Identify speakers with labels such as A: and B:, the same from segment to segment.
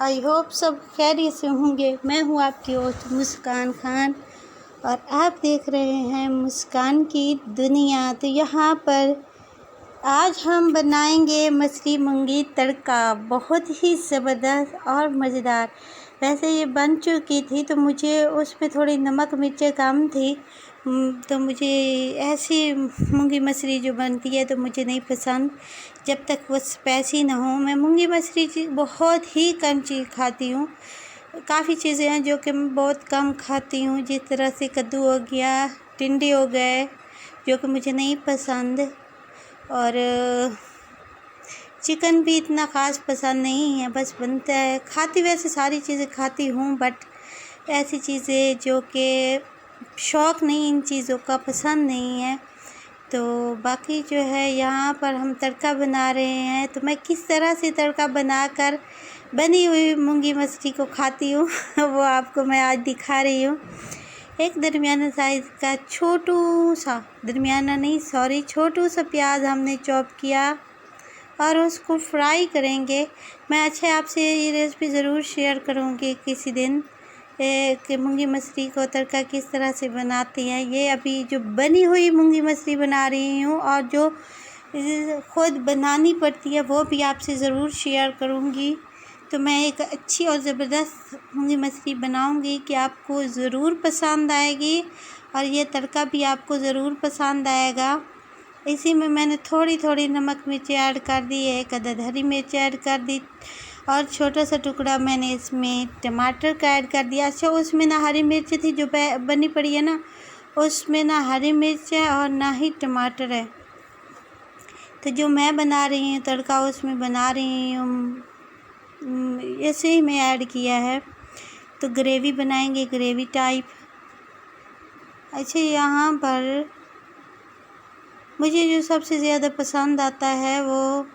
A: I hope सब खैरियत से होंगे। मैं हूँ आपकी होस्ट मुस्कान खान और आप देख रहे हैं मुस्कान की दुनिया। तो यहाँ पर आज हम बनाएंगे मछली मूंगी तड़का, बहुत ही ज़बरदस्त और मज़ेदार। वैसे ये बन चुकी थी तो मुझे उसमें थोड़ी नमक मिर्चें कम थी, तो मुझे ऐसी मूंगी मछली जो बनती है तो मुझे नहीं पसंद जब तक वो स्पाइसी ना हो। मैं मूंगी मछली बहुत ही कम चीज़ खाती हूँ। काफ़ी चीज़ें हैं जो कि मैं बहुत कम खाती हूँ, जिस तरह से कद्दू हो गया, टिंडे हो गए जो कि मुझे नहीं पसंद, और चिकन भी इतना ख़ास पसंद नहीं है, बस बनता है। खाती वैसे सारी चीज़ें खाती हूँ, बट ऐसी चीज़ें जो कि शौक़ नहीं, इन चीज़ों का पसंद नहीं है। तो बाकी जो है यहाँ पर हम तड़का बना रहे हैं, तो मैं किस तरह से तड़का बनाकर बनी हुई मूंगी मछली को खाती हूँ वो आपको मैं आज दिखा रही हूँ। एक दरमियाना साइज़ का छोटू सा प्याज हमने चॉप किया और उसको फ्राई करेंगे। मैं आपसे ये रेसिपी ज़रूर शेयर करूँगी किसी दिन कि मूंगी मछली को तड़का किस तरह से बनाती हैं। ये अभी जो बनी हुई मूंगी मछली बना रही हूँ और जो खुद बनानी पड़ती है वो भी आपसे ज़रूर शेयर करूँगी। तो मैं एक अच्छी और ज़बरदस्त मूंगी मछली बनाऊँगी कि आपको ज़रूर पसंद आएगी और ये तड़का भी आपको ज़रूर पसंद आएगा। इसी में मैंने थोड़ी थोड़ी नमक मिर्च ऐड कर दी, एक अदद हरी मिर्च ऐड कर दी और छोटा सा टुकड़ा मैंने इसमें टमाटर का ऐड कर दिया। अच्छा, उसमें ना हरी मिर्च थी जो बनी पड़ी है ना, उसमें ना हरी मिर्च है और ना ही टमाटर है। तो जो मैं बना रही हूँ तड़का, उसमें बना रही हूँ ऐसे ही मैं ऐड किया है। तो ग्रेवी बनाएंगे, ग्रेवी टाइप। अच्छा, यहाँ पर मुझे जो सबसे ज़्यादा पसंद आता है वो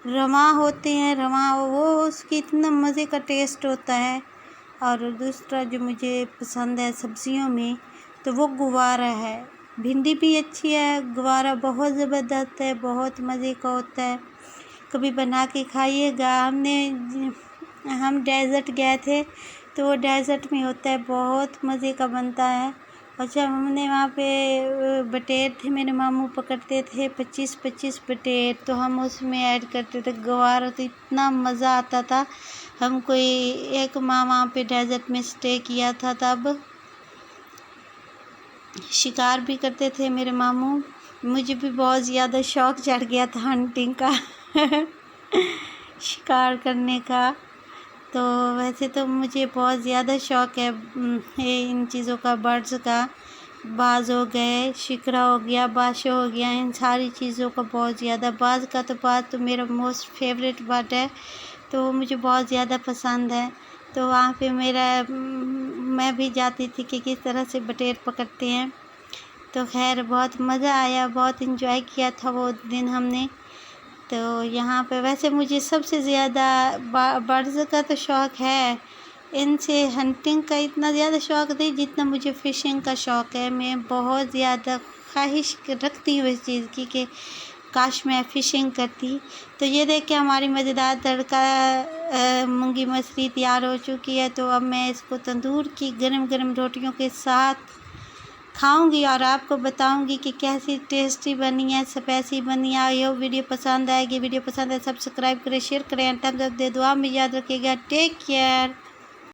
A: रमा होते हैं, वो उसकी इतना मज़े का टेस्ट होता है। और दूसरा जो मुझे पसंद है सब्ज़ियों में तो वो गुवारा है। भिंडी भी अच्छी है, गुवारा बहुत ज़बरदस्त है, बहुत मज़े का होता है। कभी बना के खाइएगा। हम डेज़र्ट गए थे तो वो डेज़र्ट में होता है, बहुत मज़े का बनता है। अच्छा, हमने वहाँ पे बटेर थे, मेरे मामू पकड़ते थे 25-25 बटेर, तो हम उसमें ऐड करते थे गवार, तो इतना मज़ा आता था। हम कोई एक माह वहाँ पे डेज़र्ट में स्टे किया था, तब शिकार भी करते थे मेरे मामू। मुझे भी बहुत ज़्यादा शौक़ चढ़ गया था हंटिंग का शिकार करने का। तो वैसे तो मुझे बहुत ज़्यादा शौक़ है इन चीज़ों का, बर्ड्स का। बाज़ हो गए, शिकरा हो गया, बादशाह हो गया, इन सारी चीज़ों का बहुत ज़्यादा। बाज़ तो मेरा मोस्ट फेवरेट बर्ड है, तो मुझे बहुत ज़्यादा पसंद है। तो वहाँ पे मैं भी जाती थी कि किस तरह से बटेर पकड़ते हैं। तो खैर बहुत मज़ा आया, बहुत इंजॉय किया था वो दिन हमने। तो यहाँ पे वैसे मुझे सबसे ज़्यादा बर्ड्स का तो शौक़ है, इनसे हंटिंग का इतना ज़्यादा शौक़ नहीं जितना मुझे फ़िशिंग का शौक़ है। मैं बहुत ज़्यादा ख्वाहिश रखती हूँ इस चीज़ की कि काश मैं फ़िशिंग करती। तो ये देख के हमारी मज़ेदार तड़का मूंगी मछली तैयार हो चुकी है। तो अब मैं इसको तंदूर की गरम गरम रोटियों के साथ खाऊंगी और आपको बताऊंगी कि कैसी टेस्टी बनी है, स्पाइसी बनी है। ये वीडियो पसंद आएगी, वीडियो पसंद है सब्सक्राइब करें, शेयर करें, थम्स अप दे, दुआ में याद रखिएगा। Take care.